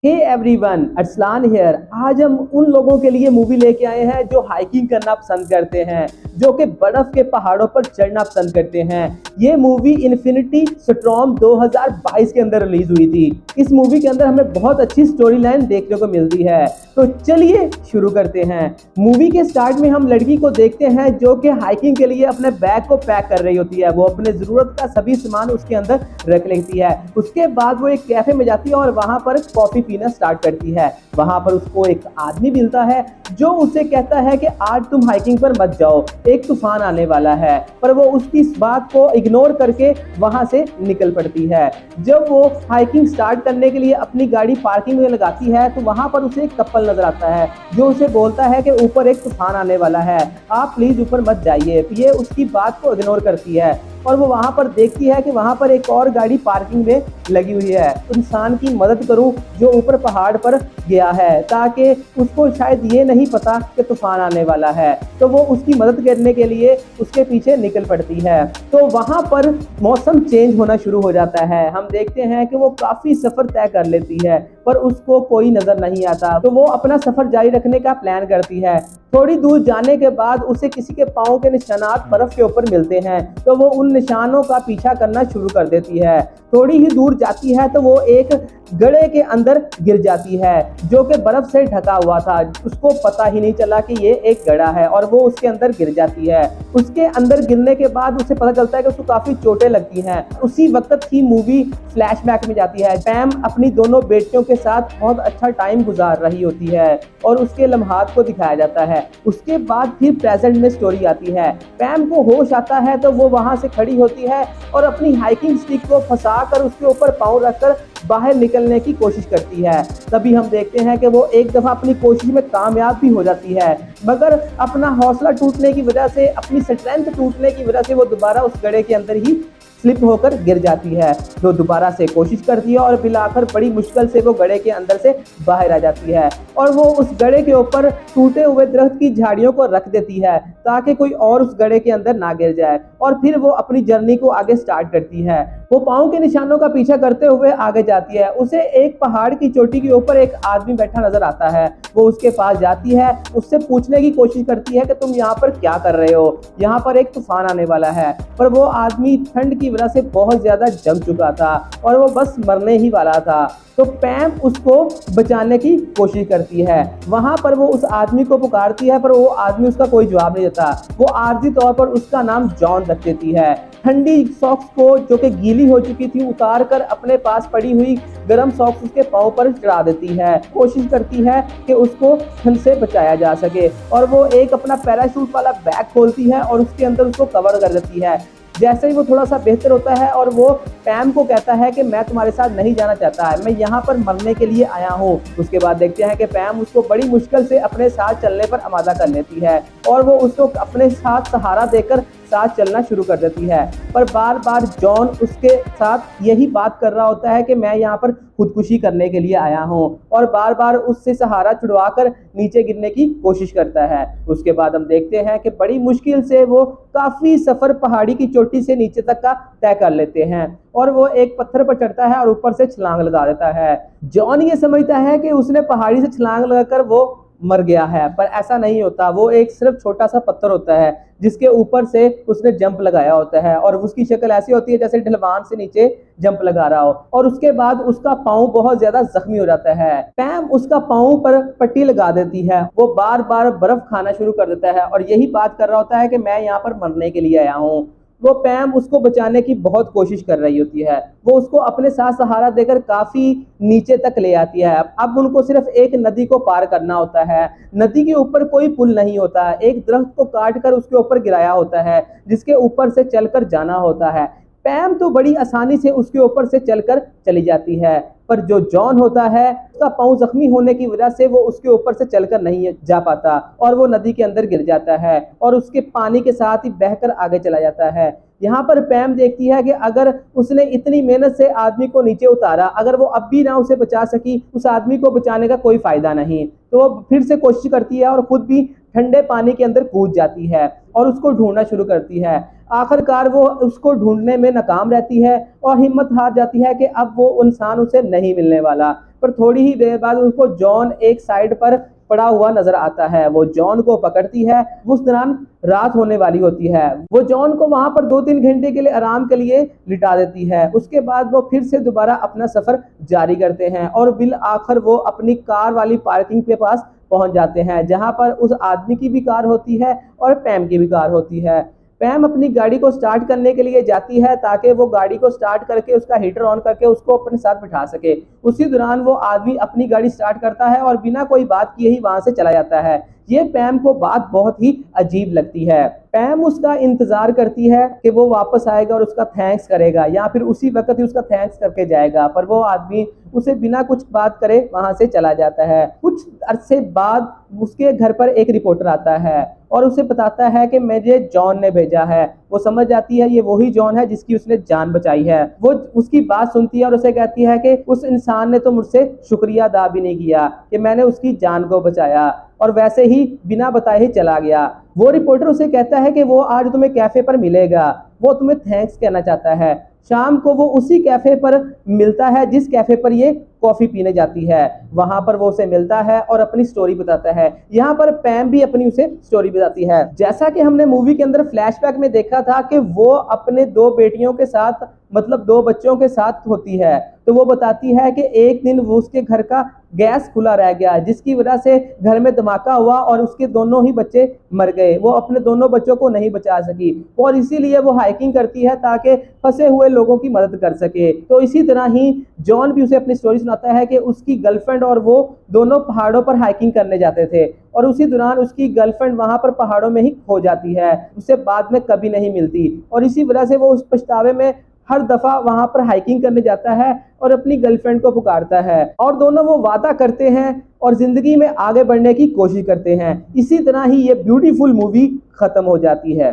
Hey everyone, Arsalan here. आज हम उन लोगों के लिए मूवी लेके आए हैं जो हाइकिंग करना पसंद करते हैं, जो कि बर्फ के पहाड़ों पर चढ़ना पसंद करते हैं। ये मूवी इन्फिनिटी स्टॉर्म 2022 के अंदर रिलीज हुई थी। इस मूवी के अंदर हमें बहुत अच्छी स्टोरी लाइन देखने को मिलती है। तो चलिए शुरू करते हैं। मूवी के स्टार्ट में हम लड़की को देखते हैं जो कि हाइकिंग के लिए अपने बैग को पैक कर रही होती है। वो अपने जरूरत का सभी सामान उसके अंदर रख लेती है। उसके बाद वो एक कैफे में जाती है और वहां पर कॉफी पीना स्टार्ट करती है। वहां पर उसको एक आदमी मिलता है जो उसे कहता है कि आज तुम हाइकिंग पर मत जाओ, एक तूफान आने वाला है। पर वो उसकी इस बात को इग्नोर करके वहां से निकल पड़ती है। जब वो हाइकिंग स्टार्ट करने के लिए अपनी गाड़ी पार्किंग में लगाती है तो वहां पर उसे एक कपल नजर आता है जो उसे बोलता है कि ऊपर एक तूफान आने वाला है, आप प्लीज ऊपर मत जाइए। ये उसकी बात को इग्नोर करती है और वो वहां पर देखती है कि वहां पर एक और गाड़ी पार्किंग में लगी हुई है। इंसान की मदद करूं जो ऊपर पहाड़ पर गया है, ताकि उसको शायद ये नहीं पता कि तूफान आने वाला है। तो वो उसकी मदद करने के लिए उसके पीछे निकल पड़ती है। तो वहां पर मौसम चेंज होना शुरू हो जाता है। हम देखते हैं कि वो काफी सफर तय कर लेती है पर उसको कोई नजर नहीं आता। तो वो अपना सफर जारी रखने का प्लान करती है। थोड़ी दूर जाने के बाद उसे किसी के पाँव के निशानात बर्फ के ऊपर मिलते हैं तो वो उन निशानों का पीछा करना शुरू कर देती है। थोड़ी ही दूर जाती है तो वो एक गड्ढे के अंदर गिर जाती है जो कि बर्फ से ढका हुआ था। उसको पता ही नहीं चला कि ये एक गड्ढा है और वो उसके अंदर गिर जाती है। उसके अंदर गिरने के बाद उसे पता चलता है कि उसको काफी चोटें लगती हैं। उसी वक्त ही मूवी फ्लैशबैक में जाती है। पैम अपनी दोनों बेटियों के साथ बहुत अच्छा टाइम गुजार रही होती है और उसके लम्हात को दिखाया जाता है। उसके बाद फिर प्रेजेंट में स्टोरी आती है। पैम को होश आता है तो वो वहां से खड़ी होती है और अपनी हाइकिंग स्टिक को फंसाकर उसके ऊपर पाँव रखकर बाहर निकलने की कोशिश करती है। तभी हम देखते हैं कि वो एक दफा अपनी कोशिश में कामयाब भी हो जाती है, मगर अपना हौसला टूटने की वजह से, अपनी स्ट्रेंथ टूटने की वजह से वो दोबारा उस गड्ढे के अंदर ही स्लिप होकर गिर जाती है। जो दोबारा से कोशिश करती है और बिलाकर बड़ी मुश्किल से वो गड्ढे के अंदर से बाहर आ जाती है और वो उस गड्ढे के ऊपर टूटे हुए दरख्त की झाड़ियों को रख देती है ताकि कोई और उस गड्ढे के अंदर ना गिर जाए। और फिर वो अपनी जर्नी को आगे स्टार्ट करती है। वो पाँव के निशानों का पीछा करते हुए आगे जाती है। उसे एक पहाड़ की चोटी के ऊपर एक आदमी बैठा नजर आता है। वो उसके पास जाती है, उससे पूछने की कोशिश करती है कि तुम यहाँ पर क्या कर रहे हो, यहाँ पर एक तूफान आने वाला है। पर वो आदमी ठंड की वजह से बहुत ज्यादा जम चुका था और वो बस मरने ही वाला था। तो पैम उसको बचाने की कोशिश करती है। वहां पर वो उस आदमी को पुकारती है पर वो आदमी उसका कोई जवाब नहीं देता। वो आर्जी तौर पर उसका नाम जॉन रख देती है। ठंडी सॉक्स को जो कि गीली हो चुकी थी उतार कर अपने पास पड़ी हुई गर्म सॉक्स उसके पाँव पर चढ़ा देती है। कोशिश करती है कि उसको ठंड से बचाया जा सके और वो एक अपना पैराशूट वाला बैग खोलती है और उसके अंदर उसको कवर कर देती है। जैसे ही वो थोड़ा सा बेहतर होता है और वो पैम को कहता है कि मैं तुम्हारे साथ नहीं जाना चाहता है, मैं यहाँ पर मरने के लिए आया हूँ। उसके बाद देखते हैं कि पैम उसको बड़ी मुश्किल से अपने साथ चलने पर आमादा कर लेती है और वो उसको अपने साथ सहारा देकर साथ चलना शुरू कर देती है। पर बार बार जॉन उसके साथ यही बात कर रहा होता है कि मैं यहाँ पर खुदकुशी करने के लिए आया हूँ और बार बार उससे सहारा छुड़वाकर नीचे गिरने की कोशिश करता है। उसके बाद हम देखते हैं कि बड़ी मुश्किल से वो काफी सफर पहाड़ी की चोटी से नीचे तक का तय कर लेते हैं और वो एक पत्थर पर चढ़ता है और ऊपर से छलांग लगा देता है। जॉन ये समझता है कि उसने पहाड़ी से छलांग लगाकर वो मर गया है, पर ऐसा नहीं होता। वो एक सिर्फ छोटा सा पत्थर होता है जिसके ऊपर से उसने जंप लगाया होता है और उसकी शक्ल ऐसी होती है जैसे ढलवान से नीचे जंप लगा रहा हो। और उसके बाद उसका पाँव बहुत ज्यादा जख्मी हो जाता है। पैम उसका पाँव पर पट्टी लगा देती है। वो बार बार बर्फ खाना शुरू कर देता है और यही बात कर रहा होता है कि मैं यहाँ पर मरने के लिए आया हूँ। वो पैम उसको बचाने की बहुत कोशिश कर रही होती है। वो उसको अपने साथ सहारा देकर काफी नीचे तक ले आती है। अब उनको सिर्फ एक नदी को पार करना होता है। नदी के ऊपर कोई पुल नहीं होता। एक दरख्त को काट कर उसके ऊपर गिराया होता है जिसके ऊपर से चलकर जाना होता है। पैम तो बड़ी आसानी से उसके ऊपर से चलकर चली जाती है, पर जो जॉन होता है उसका पाँव जख्मी होने की वजह से वो उसके ऊपर से चलकर नहीं जा पाता और वो नदी के अंदर गिर जाता है और उसके पानी के साथ ही बहकर आगे चला जाता है। यहाँ पर पैम देखती है कि अगर उसने इतनी मेहनत से आदमी को नीचे उतारा, अगर वो अब भी ना उसे बचा सकी, उस आदमी को बचाने का कोई फायदा नहीं। तो वो फिर से कोशिश करती है और खुद भी ठंडे पानी के अंदर कूद जाती है और उसको ढूंढना शुरू करती है। आखिरकार वो उसको ढूंढने में नाकाम रहती है और हिम्मत हार जाती है कि अब वो इंसान उसे नहीं मिलने वाला। पर थोड़ी ही देर बाद उनको जॉन एक साइड पर पड़ा हुआ नजर आता है। वो जॉन को पकड़ती है। उस दौरान रात होने वाली होती है। वो जॉन को वहां पर 2-3 घंटे के लिए आराम के लिए लिटा देती है। उसके बाद वो फिर से दोबारा अपना सफर जारी करते हैं और बिल आखिर वो अपनी कार वाली पार्किंग के पास पहुंच जाते हैं, जहां पर उस आदमी की भी कार होती है और पैम की भी कार होती है। पैम अपनी गाड़ी को स्टार्ट करने के लिए जाती है ताकि वो गाड़ी को स्टार्ट करके उसका हीटर ऑन करके उसको अपने साथ बिठा सके। उसी दौरान वो आदमी अपनी गाड़ी स्टार्ट करता है और बिना कोई बात किए ही वहां से चला जाता है। ये पैम को बात बहुत ही अजीब लगती है। पैम उसका इंतजार करती है कि वो वापस आएगा और उसका थैंक्स करेगा या फिर उसी वक्त ही उसका थैंक्स करके जाएगा, पर वो आदमी उसे बिना कुछ बात करे वहां से चला जाता है। कुछ अरसे बाद उसके घर पर एक रिपोर्टर आता है और उसे बताता है कि मुझे जॉन ने भेजा है। वो समझ जाती है ये वही जॉन है जिसकी उसने जान बचाई है। वो उसकी बात सुनती है और उसे कहती है कि उस इंसान ने तो मुझसे शुक्रिया अदा भी नहीं किया कि मैंने उसकी जान को बचाया, और वैसे ही बिना बताए ही चला गया। वो रिपोर्टर उसे कहता है कि वो आज तुम्हें कैफे पर मिलेगा, वो तुम्हें थैंक्स कहना चाहता है। शाम को वो उसी कैफे पर मिलता है जिस कैफे पर ये कॉफी पीने जाती है। वहां पर वो उसे मिलता है और अपनी स्टोरी बताता है। यहाँ पर पैम भी अपनी उसे स्टोरी बताती है। जैसा कि हमने मूवी के अंदर फ्लैशबैक में देखा था कि वो अपने 2 बेटियों के साथ, मतलब 2 बच्चों के साथ होती है, तो वो बताती है कि एक दिन वो उसके घर का गैस खुला रह गया जिसकी वजह से घर में धमाका हुआ और उसके दोनों ही बच्चे मर गए। वो अपने दोनों बच्चों को नहीं बचा सकी और इसीलिए वो हाइकिंग करती है ताकि फंसे हुए लोगों की मदद कर सके। तो इसी तरह ही जॉन भी उसे अपनी स्टोरी सुनाता है कि उसकी गर्लफ्रेंड और वो दोनों पहाड़ों पर हाइकिंग करने जाते थे और उसी दौरान उसकी गर्लफ्रेंड वहां पर पहाड़ों में ही खो जाती है, उसे बाद में कभी नहीं मिलती और इसी वजह से वो उस पछतावे में हर दफा वहां पर हाइकिंग करने जाता है और अपनी गर्लफ्रेंड को पुकारता है और दोनों वो वादा करते हैं और जिंदगी में आगे बढ़ने की कोशिश करते हैं। इसी तरह ही ये ब्यूटीफुल मूवी खत्म हो जाती है।